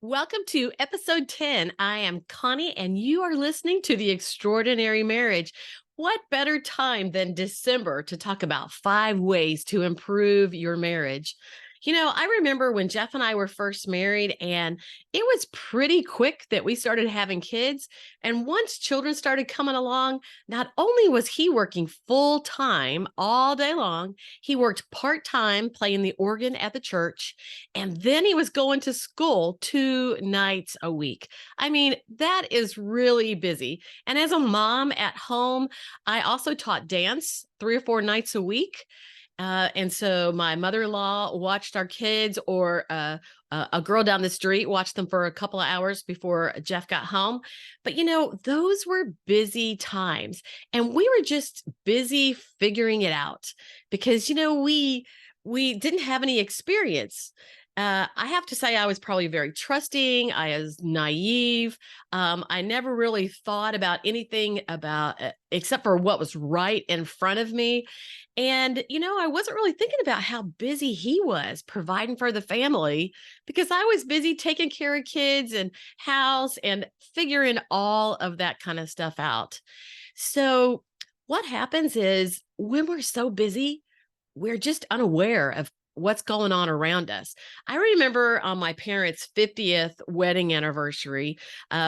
Welcome to episode 10. I am Connie, and you are listening to The Extraordinary Marriage. What better time than December to talk about 5 ways to improve your marriage? I remember when Jeff and I were first married, and it was pretty quick that we started having kids. And once children started coming along, not only was he working full time all day long, he worked part time playing the organ at the church. And then he was going to school 2 nights a week. I mean, that is really busy. And as a mom at home, I also taught dance 3 or 4 nights a week. And so my mother-in-law watched our kids, or a girl down the street watched them for a couple of hours before Jeff got home. But those were busy times, and we were just busy figuring it out because we didn't have any experience. I have to say, I was probably very trusting. I was naive. I never really thought about anything about except for what was right in front of me. And, I wasn't really thinking about how busy he was providing for the family because I was busy taking care of kids and house and figuring all of that kind of stuff out. So, what happens is when we're so busy, we're just unaware of what's going on around us. I remember on my parents' 50th wedding anniversary,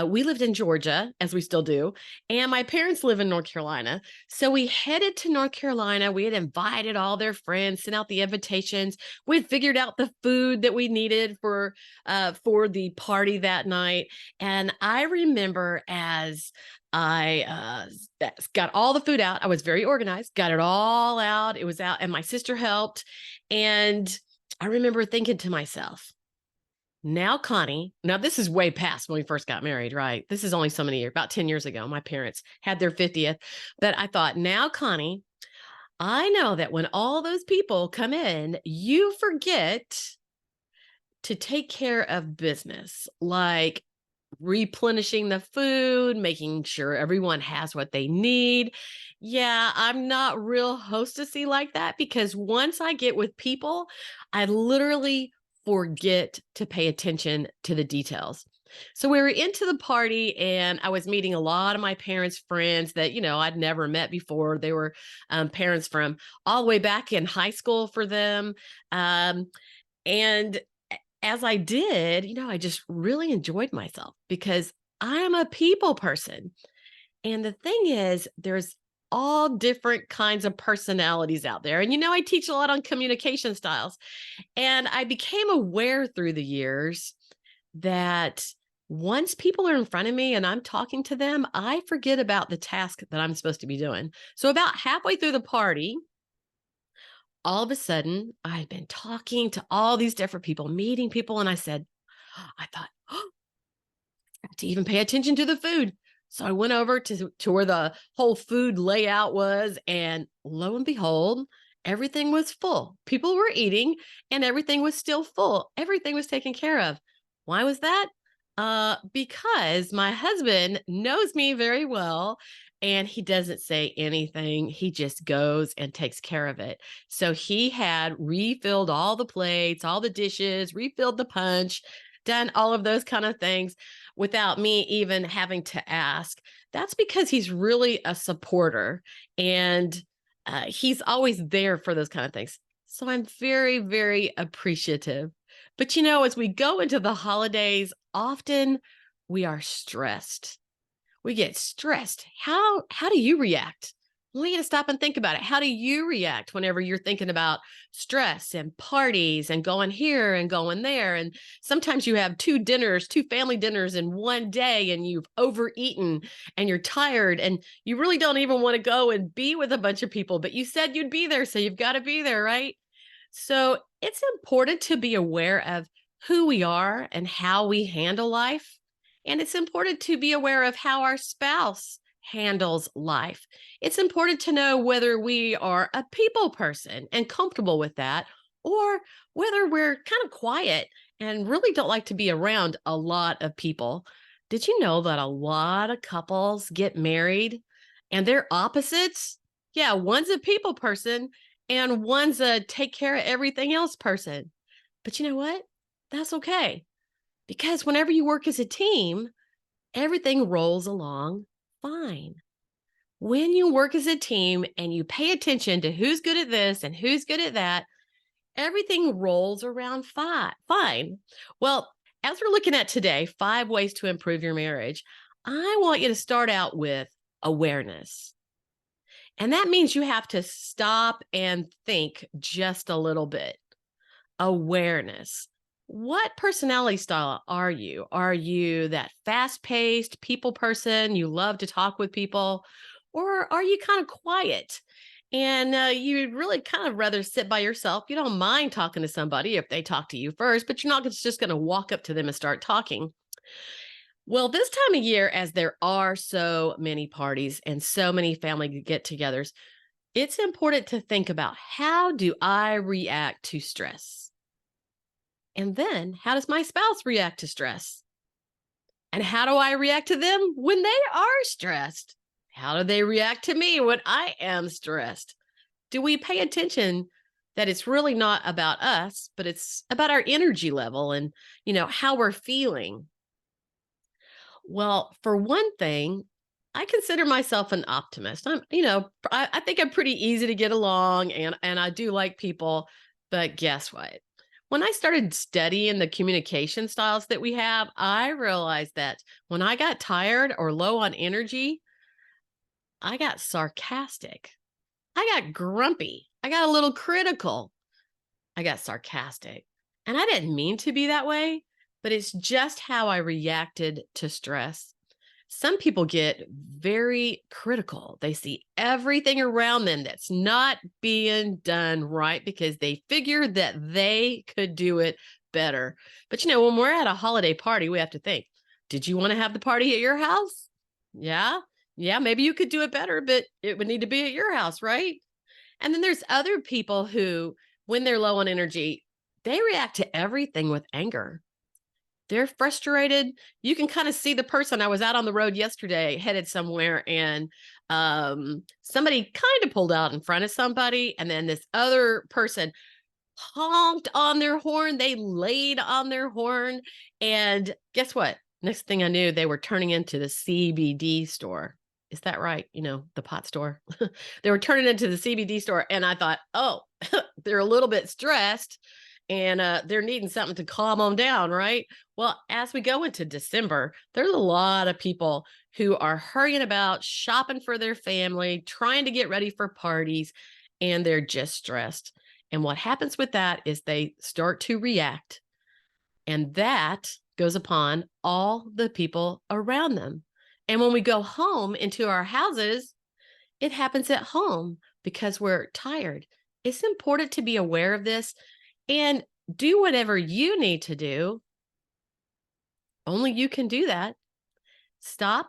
we lived in Georgia, as we still do, and my parents live in North Carolina. So we headed to North Carolina. We had invited all their friends, sent out the invitations. We'd figured out the food that we needed for the party that night. And I remember as got all the food out. I was very organized, got it all out. It was out, and my sister helped. And I remember thinking to myself, now, Connie, now this is way past when we first got married, right? This is only so many years, about 10 years ago. My parents had their 50th. But I thought, now, Connie, I know that when all those people come in, you forget to take care of business, like replenishing the food, making sure everyone has what they need. Yeah, I'm not real hostessy like that because once I get with people, I literally forget to pay attention to the details. So we were into the party, and I was meeting a lot of my parents' friends that, I'd never met before. They were parents from all the way back in high school for them. And as I did, I just really enjoyed myself because I'm a people person. And the thing is, there's all different kinds of personalities out there. And I teach a lot on communication styles. And I became aware through the years that once people are in front of me and I'm talking to them, I forget about the task that I'm supposed to be doing. So about halfway through the party, all of a sudden, I'd been talking to all these different people, meeting people, and I thought, oh, I have to even pay attention to the food. So I went over to where the whole food layout was, and lo and behold, everything was full. People were eating, and everything was still full. Everything was taken care of. Why was that? Because my husband knows me very well, and he doesn't say anything. He just goes and takes care of it. So he had refilled all the plates, all the dishes, refilled the punch, done all of those kind of things without me even having to ask. That's because he's really a supporter, and he's always there for those kind of things. So I'm very, very appreciative. But as we go into the holidays, often we are stressed. We get stressed. How do you react? We got to stop and think about it. How do you react whenever you're thinking about stress and parties and going here and going there? And sometimes you have two family dinners in one day, and you've overeaten and you're tired and you really don't even want to go and be with a bunch of people, but you said you'd be there. So you've got to be there, right? So it's important to be aware of who we are and how we handle life. And it's important to be aware of how our spouse handles life. It's important to know whether we are a people person and comfortable with that, or whether we're kind of quiet and really don't like to be around a lot of people. Did you know that a lot of couples get married and they're opposites? Yeah, one's a people person and one's a take care of everything else person. But you know what? That's okay. Because whenever you work as a team, everything rolls along fine. When you work as a team and you pay attention to who's good at this and who's good at that, everything rolls around fine. Well, as we're looking at today, 5 ways to improve your marriage, I want you to start out with awareness. And that means you have to stop and think just a little bit. Awareness. What personality style are you? Are you that fast paced people person? You love to talk with people? Or are you kind of quiet and you'd really kind of rather sit by yourself? You don't mind talking to somebody if they talk to you first, but you're not just going to walk up to them and start talking. Well, this time of year, as there are so many parties and so many family get togethers, it's important to think about, how do I react to stress? And then how does my spouse react to stress? And how do I react to them when they are stressed? How do they react to me when I am stressed? Do we pay attention that it's really not about us, but it's about our energy level and, how we're feeling? Well, for one thing, I consider myself an optimist. I think I'm pretty easy to get along, and I do like people. But guess what? When I started studying the communication styles that we have, I realized that when I got tired or low on energy, I got sarcastic. I got grumpy. I got a little critical. I got sarcastic. And I didn't mean to be that way, but it's just how I reacted to stress. Some people get very critical. They see everything around them that's not being done right because they figure that they could do it better. But when we're at a holiday party, we have to think, did you want to have the party at your house? Yeah. Yeah, maybe you could do it better, but it would need to be at your house, right? And then there's other people who, when they're low on energy, they react to everything with anger. They're frustrated. You can kind of see the person. I was out on the road yesterday, headed somewhere, and somebody kind of pulled out in front of somebody, and then this other person honked on their horn. They laid on their horn, and guess what? Next thing I knew, they were turning into the CBD store. Is that right? The pot store. They were turning into the CBD store, and I thought, oh, they're a little bit stressed, and they're needing something to calm them down, right? Well, as we go into December, there's a lot of people who are hurrying about, shopping for their family, trying to get ready for parties, and they're just stressed. And what happens with that is they start to react, and that goes upon all the people around them. And when we go home into our houses, it happens at home because we're tired. It's important to be aware of this and do whatever you need to do. Only you can do that. Stop.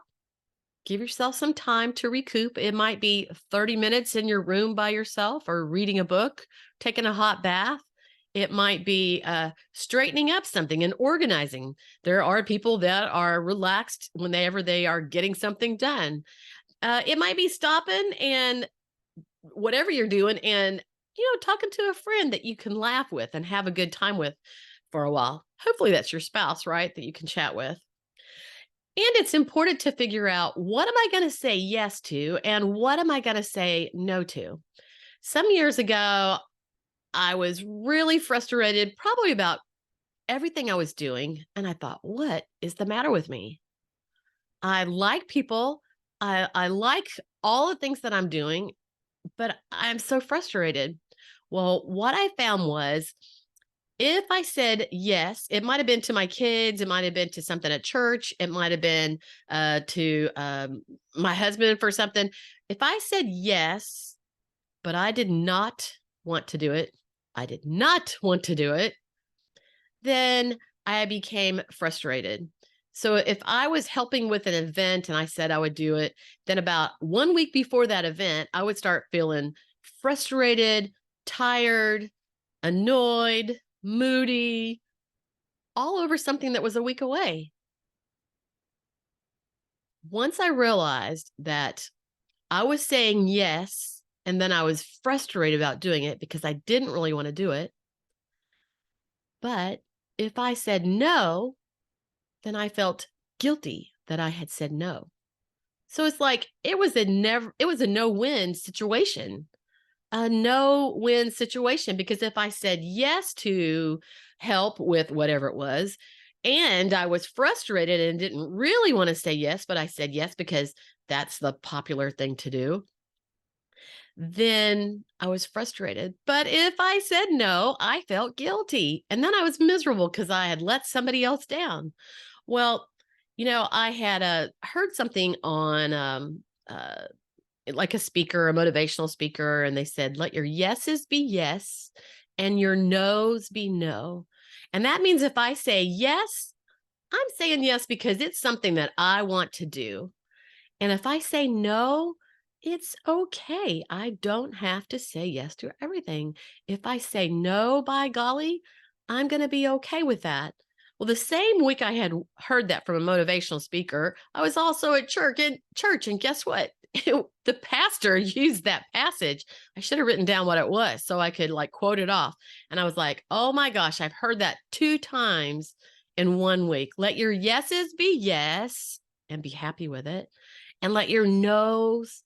Give yourself some time to recoup. It might be 30 minutes in your room by yourself, or reading a book, taking a hot bath. It might be straightening up something and organizing. There are people that are relaxed whenever they are getting something done. It might be stopping and whatever you're doing and, talking to a friend that you can laugh with and have a good time with for a while. Hopefully that's your spouse, right? That you can chat with. And it's important to figure out, what am I going to say yes to and what am I going to say no to? Some years ago, I was really frustrated, probably about everything I was doing. And I thought, what is the matter with me? I like people. I like all the things that I'm doing, but I'm so frustrated. Well, what I found was, if I said yes, it might have been to my kids, it might have been to something at church, it might have been to my husband for something. If I said yes, but I did not want to do it, I did not want to do it, then I became frustrated. So if I was helping with an event and I said I would do it, then about 1 week before that event, I would start feeling frustrated, tired, annoyed, moody, all over something that was a week away. Once I realized that I was saying yes, and then I was frustrated about doing it because I didn't really want to do it. But if I said no, then I felt guilty that I had said no. So it's like it was a no-win situation. A no-win situation because if I said yes to help with whatever it was, and I was frustrated and didn't really want to say yes, but I said yes because that's the popular thing to do, then I was frustrated. But if I said no, I felt guilty. And then I was miserable because I had let somebody else down. Well, I had heard something on like a speaker, a motivational speaker, and they said, let your yeses be yes and your nos be no. And that means if I say yes, I'm saying yes because it's something that I want to do. And if I say no, it's okay. I don't have to say yes to everything. If I say no, by golly, I'm going to be okay with that. Well, the same week I had heard that from a motivational speaker, I was also at church, and guess what? The pastor used that passage. I should have written down what it was so I could like quote it off. And I was like, oh my gosh, I've heard that 2 times in 1 week. Let your yeses be yes and be happy with it, and let your no's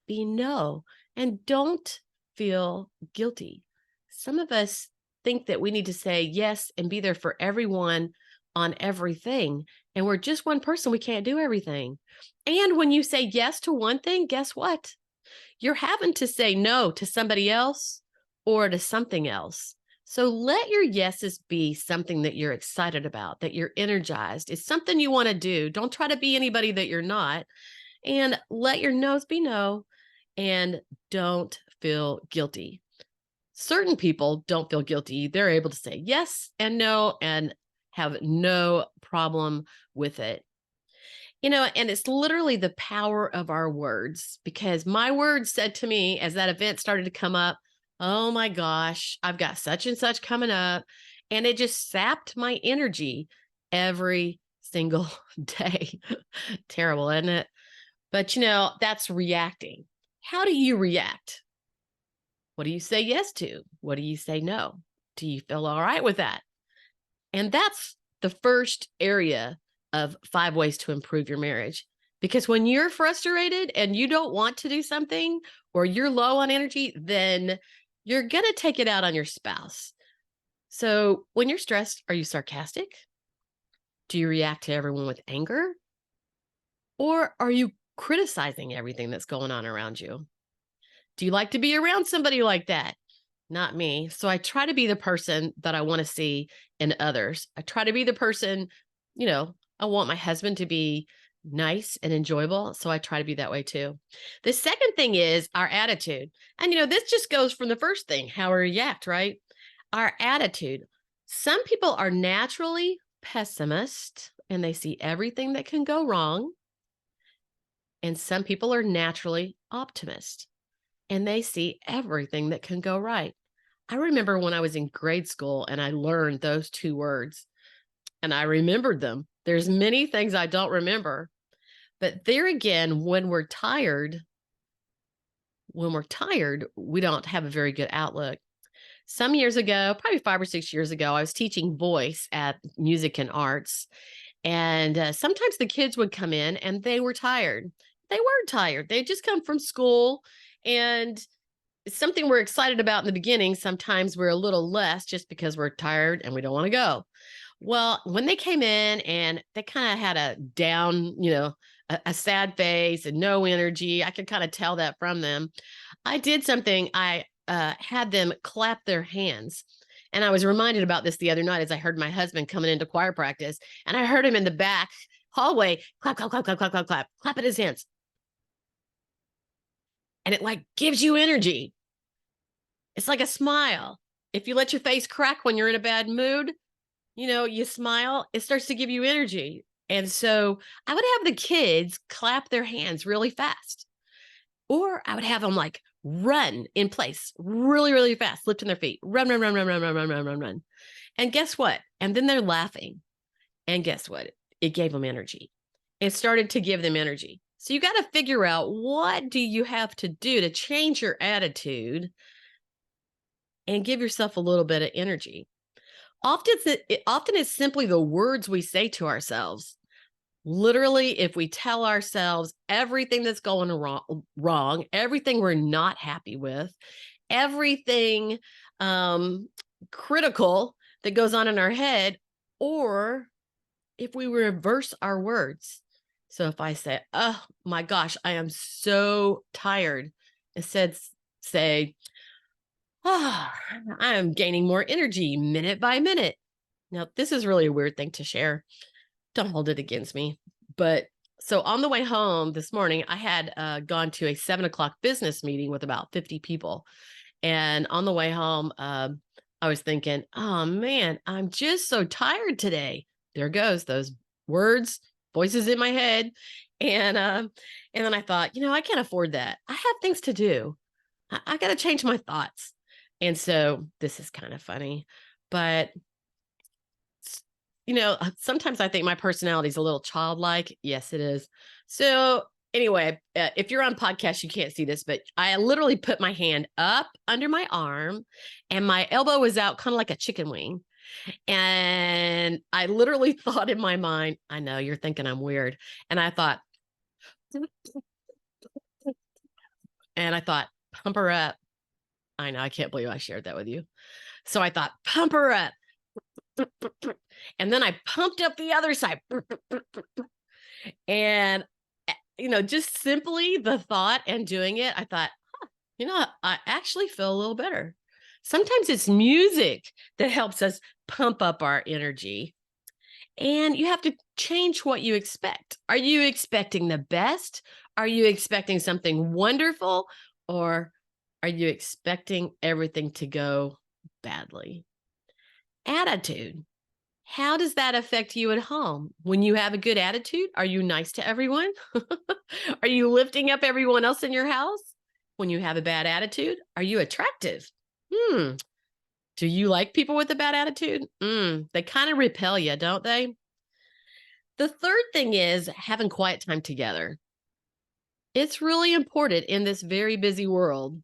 be no. And don't feel guilty. Some of us think that we need to say yes and be there for everyone on everything. And we're just one person. We can't do everything. And when you say yes to one thing, guess what? You're having to say no to somebody else or to something else. So let your yeses be something that you're excited about, that you're energized. It's something you want to do. Don't try to be anybody that you're not. And let your no's be no, and don't feel guilty. Certain people don't feel guilty. They're able to say yes and no and have no problem with it. And it's literally the power of our words, because my words said to me as that event started to come up, oh my gosh, I've got such and such coming up. And it just sapped my energy every single day. Terrible, isn't it? But that's reacting. How do you react? What do you say yes to? What do you say no? Do you feel all right with that? And that's the first area of 5 ways to improve your marriage. Because when you're frustrated and you don't want to do something, or you're low on energy, then you're going to take it out on your spouse. So when you're stressed, are you sarcastic? Do you react to everyone with anger? Or are you criticizing everything that's going on around you? Do you like to be around somebody like that? Not me. So I try to be the person that I want to see in others. I try to be the person, I want my husband to be nice and enjoyable. So I try to be that way too. The second thing is our attitude. And, this just goes from the first thing, how we react, right? Our attitude. Some people are naturally pessimist and they see everything that can go wrong. And some people are naturally optimist and they see everything that can go right. I remember when I was in grade school and I learned those 2 words and I remembered them. There's many things I don't remember, but there again, when we're tired, we don't have a very good outlook. Some years ago, probably 5 or 6 years ago, I was teaching voice at music and arts. And sometimes the kids would come in and they were tired. They were tired. They had just come from school, and it's something we're excited about in the beginning. Sometimes we're a little less just because we're tired and we don't want to go. Well, when they came in and they kind of had a down, a sad face and no energy, I could kind of tell that from them. I did something. I had them clap their hands. And I was reminded about this the other night as I heard my husband coming into choir practice, and I heard him in the back hallway, clap, clap, clap, clap, clap, clap, clap, clap at his hands. And it like gives you energy. It's like a smile. If you let your face crack when you're in a bad mood, you smile, it starts to give you energy. And so I would have the kids clap their hands really fast, or I would have them like run in place really, really fast, lifting their feet, run, run, run, run, run, run, run, run, run, run. And guess what? And then they're laughing. And guess what? It gave them energy. It started to give them energy. So you got to figure out, what do you have to do to change your attitude and give yourself a little bit of energy? Often it's simply the words we say to ourselves. Literally, if we tell ourselves everything that's going wrong, everything we're not happy with, everything um, critical that goes on in our head, or if we reverse our words. So if I say, "Oh my gosh, I am so tired," instead say, "Oh, I am gaining more energy minute by minute." Now, this is really a weird thing to share. Don't hold it against me. But so on the way home this morning, I had gone to a 7 o'clock business meeting with about 50 people. And on the way home, I was thinking, oh man, I'm just so tired today. There goes those words, voices in my head. And then I thought, I can't afford that. I have things to do. I got to change my thoughts. And so this is kind of funny, but sometimes I think my personality is a little childlike. Yes, it is. So anyway, if you're on podcast, you can't see this, but I literally put my hand up under my arm and my elbow was out kind of like a chicken wing. And I literally thought in my mind, I know you're thinking I'm weird. And I thought, pump her up. I know, I can't believe I shared that with you. So I thought, pump her up. And then I pumped up the other side. And, just simply the thought and doing it, I thought, I actually feel a little better. Sometimes it's music that helps us pump up our energy. And you have to change what you expect. Are you expecting the best? Are you expecting something wonderful? Or are you expecting everything to go badly? Attitude. How does that affect you at home? When you have a good attitude, are you nice to everyone? Are you lifting up everyone else in your house? When you have a bad attitude, are you attractive? Do you like people with a bad attitude? They kind of repel you, don't they? The third thing is having quiet time together. It's really important in this very busy world,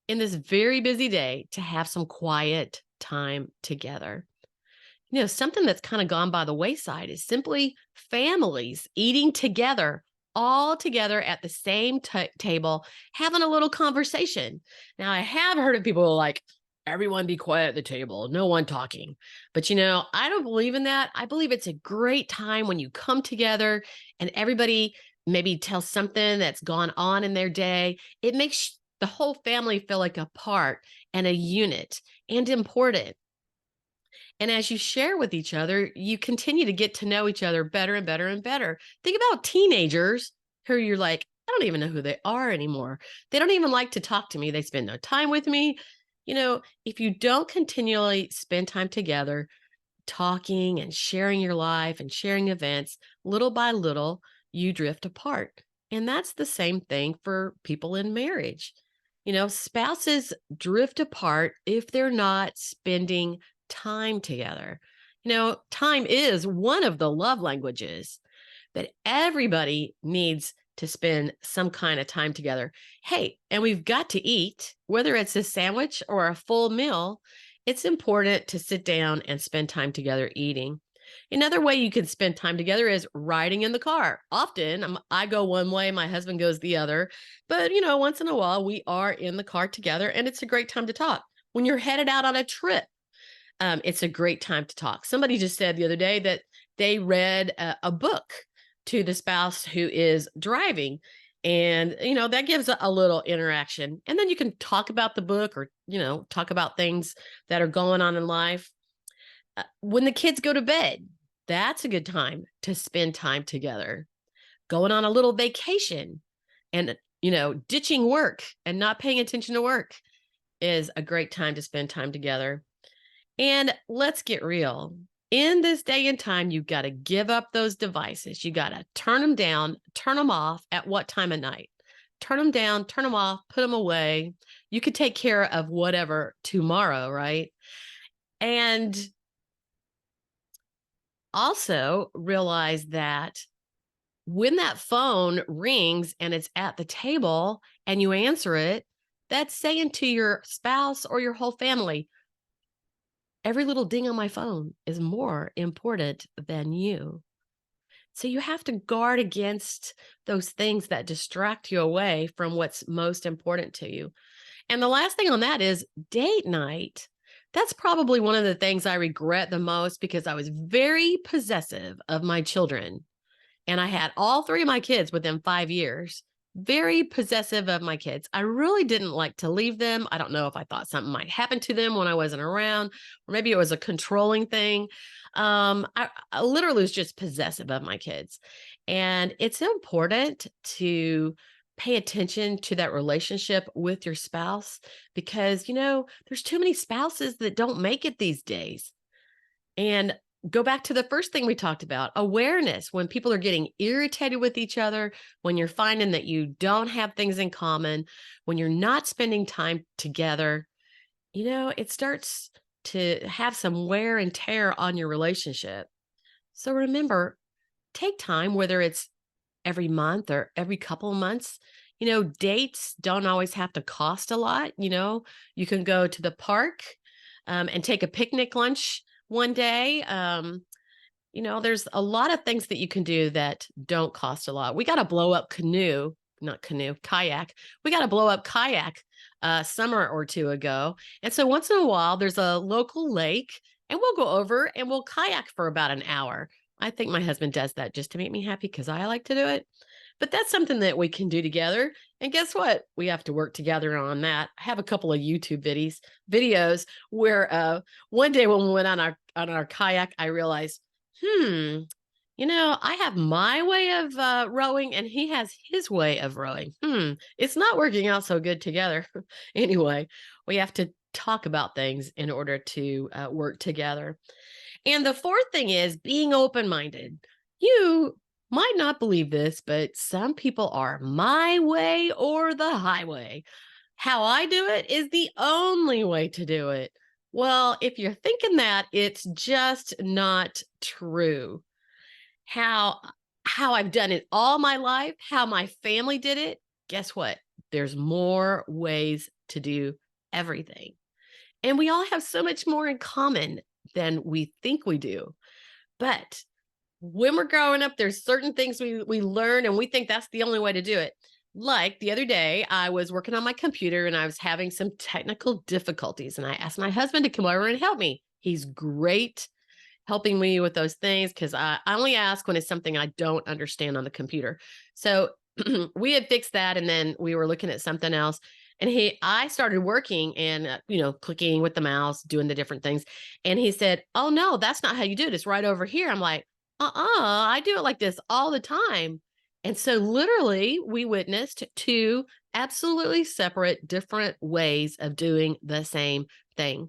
in this very busy day, to have some quiet time together. Something that's kind of gone by the wayside is simply families eating together, all together at the same table, having a little conversation. Now, I have heard of people like, everyone be quiet at the table, no one talking. But, I don't believe in that. I believe it's a great time when you come together and everybody maybe tells something that's gone on in their day. It makes the whole family feel like a part and a unit and important. And as you share with each other, you continue to get to know each other better and better and better. Think about teenagers who you're like, I don't even know who they are anymore. They don't even like to talk to me. They spend no time with me. If you don't continually spend time together, talking and sharing your life and sharing events, little by little, you drift apart. And that's the same thing for people in marriage. Spouses drift apart if they're not spending time together. Time is one of the love languages, but everybody needs to spend some kind of time together. Hey, and we've got to eat, whether it's a sandwich or a full meal. It's important to sit down and spend time together eating. Another way you can spend time together is riding in the car. Often I go one way, my husband goes the other. But, once in a while, we are in the car together and it's a great time to talk. When you're headed out on a trip, it's a great time to talk. Somebody just said the other day that they read a book to the spouse who is driving. And, that gives a little interaction. And then you can talk about the book or, talk about things that are going on in life. When the kids go to bed, that's a good time to spend time together. Going on a little vacation and, ditching work and not paying attention to work is a great time to spend time together. And let's get real. In this day and time, you've got to give up those devices. You got to turn them down, turn them off at what time of night? Turn them down, turn them off, put them away. You could take care of whatever tomorrow, right? And also realize that when that phone rings and it's at the table and you answer it, that's saying to your spouse or your whole family, Every little ding on my phone is more important than you. So you have to guard against those things that distract you away from what's most important to you. And the last thing on that is date night. That's probably one of the things I regret the most because I was very possessive of my children. And I had all three of my kids within 5 years. Very possessive of my kids. I really didn't like to leave them. I don't know if I thought something might happen to them when I wasn't around, or maybe it was a controlling thing. I literally was just possessive of my kids. And it's important to pay attention to that relationship with your spouse because, there's too many spouses that don't make it these days. And go back to the first thing we talked about, awareness. When people are getting irritated with each other, when you're finding that you don't have things in common, when you're not spending time together, it starts to have some wear and tear on your relationship. So remember, take time, whether it's every month or every couple of months. Dates don't always have to cost a lot. You can go to the park and take a picnic lunch one day. There's a lot of things that you can do that don't cost a lot. We got a blow up kayak. We got a blow up kayak summer or two ago. And so once in a while, there's a local lake and we'll go over and we'll kayak for about an hour. I think my husband does that just to make me happy because I like to do it. But that's something that we can do together. And guess what? We have to work together on that. I have a couple of YouTube videos where one day when we went on our kayak, I realized, I have my way of rowing and he has his way of rowing. It's not working out so good together. Anyway, we have to talk about things in order to work together. And the fourth thing is being open-minded. You might not believe this, but some people are my way or the highway. How I do it is the only way to do it. Well, if you're thinking that, it's just not true. How I've done it all my life, how my family did it, guess what? There's more ways to do everything. And we all have so much more in common than we think we do. But when we're growing up, there's certain things we learn and we think that's the only way to do it. Like the other day, I was working on my computer and I was having some technical difficulties. And I asked my husband to come over and help me. He's great helping me with those things because I only ask when it's something I don't understand on the computer. So we had fixed that and then we were looking at something else. And I started working and, clicking with the mouse, doing the different things. And he said, "Oh, no, that's not how you do it. It's right over here." I'm like, I do it like this all the time. And so literally we witnessed two absolutely separate, different ways of doing the same thing.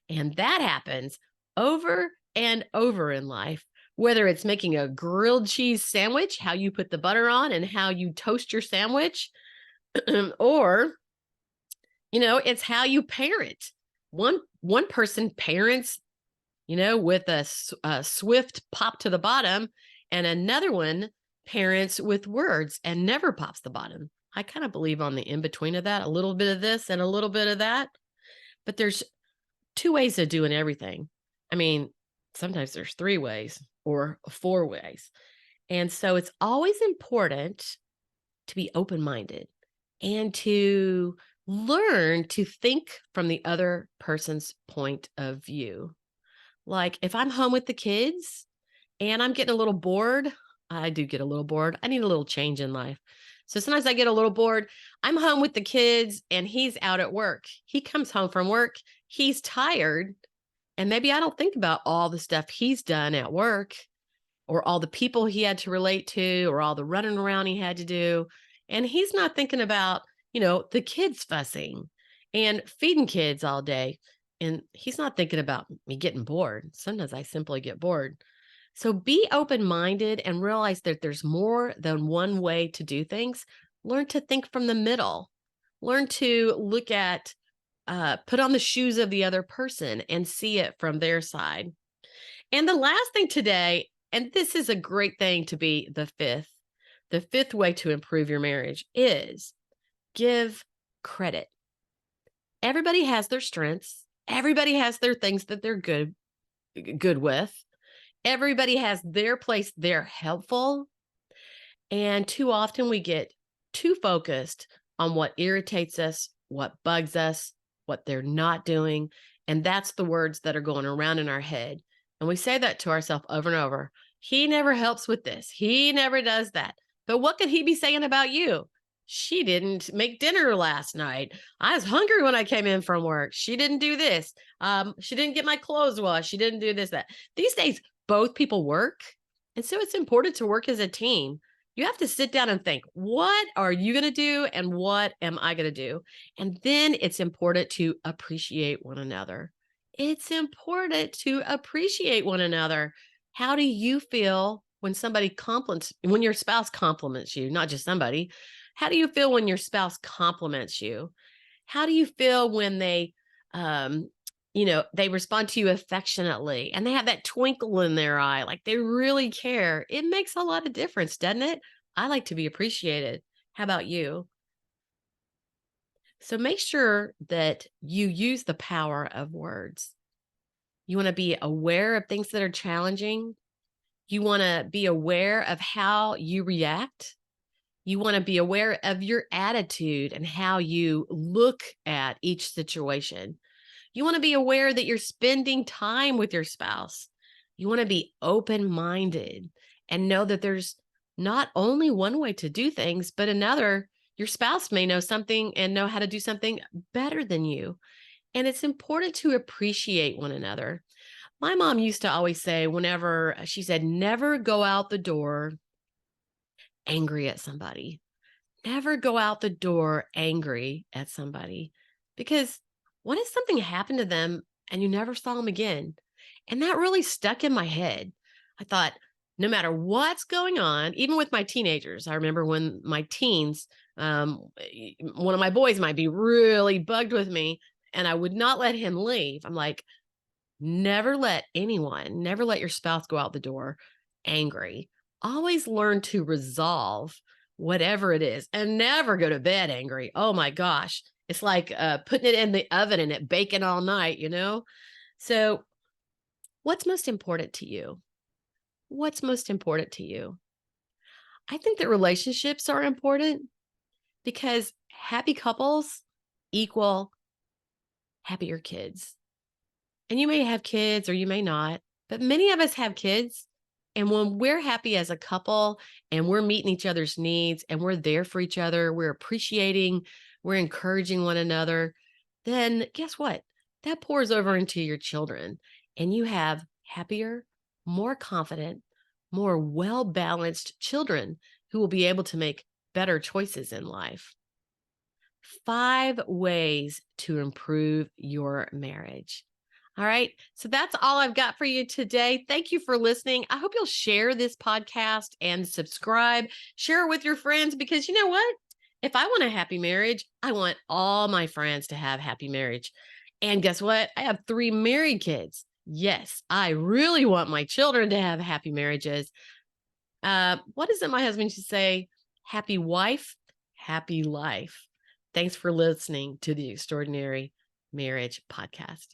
And that happens over and over in life, whether it's making a grilled cheese sandwich, how you put the butter on and how you toast your sandwich, or it's how you parent. One person parents, with a swift pop to the bottom, and another one parents with words and never pops the bottom. I kind of believe on the in between of that, a little bit of this and a little bit of that. But there's two ways of doing everything. I mean, sometimes there's three ways or four ways. And so it's always important to be open-minded and to learn to think from the other person's point of view. Like if I'm home with the kids and I'm getting a little bored, I do get a little bored. I need a little change in life. So sometimes I get a little bored. I'm home with the kids and he's out at work. He comes home from work. He's tired. And maybe I don't think about all the stuff he's done at work or all the people he had to relate to or all the running around he had to do. And he's not thinking about, the kids fussing and feeding kids all day. And he's not thinking about me getting bored. Sometimes I simply get bored. So be open-minded and realize that there's more than one way to do things. Learn to think from the middle. Learn to look at, put on the shoes of the other person and see it from their side. And the last thing today, and this is a great thing to be the fifth way to improve your marriage is give credit. Everybody has their strengths Everybody has their things that they're good with. Everybody has their place they're helpful. And too often we get too focused on what irritates us, what bugs us, what they're not doing. And that's the words that are going around in our head. And we say that to ourselves over and over. He never helps with this. He never does that. But what could he be saying about you? She didn't make dinner last night. I was hungry when I came in from work. She didn't do this. She didn't get my clothes washed. She didn't do this, that. These days, both people work. And so it's important to work as a team. You have to sit down and think, what are you going to do and what am I going to do? And then it's important to appreciate one another. It's important to appreciate one another. How do you feel when when your spouse compliments you, not just somebody? How do you feel when your spouse compliments you? How do you feel when um, they respond to you affectionately and they have that twinkle in their eye, like they really care? It makes a lot of difference, doesn't it? I like to be appreciated. How about you? So make sure that you use the power of words. You want to be aware of things that are challenging. You want to be aware of how you react. You want to be aware of your attitude and how you look at each situation. You want to be aware that you're spending time with your spouse. You want to be open minded and know that there's not only one way to do things, but another. Your spouse may know something and know how to do something better than you. And it's important to appreciate one another. My mom used to always say, whenever she said, never go out the door angry at somebody. Never go out the door angry at somebody, because what if something happened to them and you never saw them again? And that really stuck in my head. I thought, no matter what's going on, even with my teenagers, I remember when my teens, one of my boys might be really bugged with me and I would not let him leave. I'm like, never let your spouse go out the door angry. Always learn to resolve whatever it is and never go to bed angry. Oh my gosh. It's like putting it in the oven and it baking all night, you know? So, what's most important to you? What's most important to you? I think that relationships are important because happy couples equal happier kids. And you may have kids or you may not, but many of us have kids. And when we're happy as a couple and we're meeting each other's needs and we're there for each other, we're appreciating, we're encouraging one another, then guess what? That pours over into your children and you have happier, more confident, more well balanced children who will be able to make better choices in life. 5 ways to improve your marriage. All right. So that's all I've got for you today. Thank you for listening. I hope you'll share this podcast and subscribe. Share it with your friends, because you know what? If I want a happy marriage, I want all my friends to have happy marriage. And guess what? I have 3 married kids. Yes, I really want my children to have happy marriages. What is it my husband should say? Happy wife, happy life. Thanks for listening to the Extraordinary Marriage Podcast.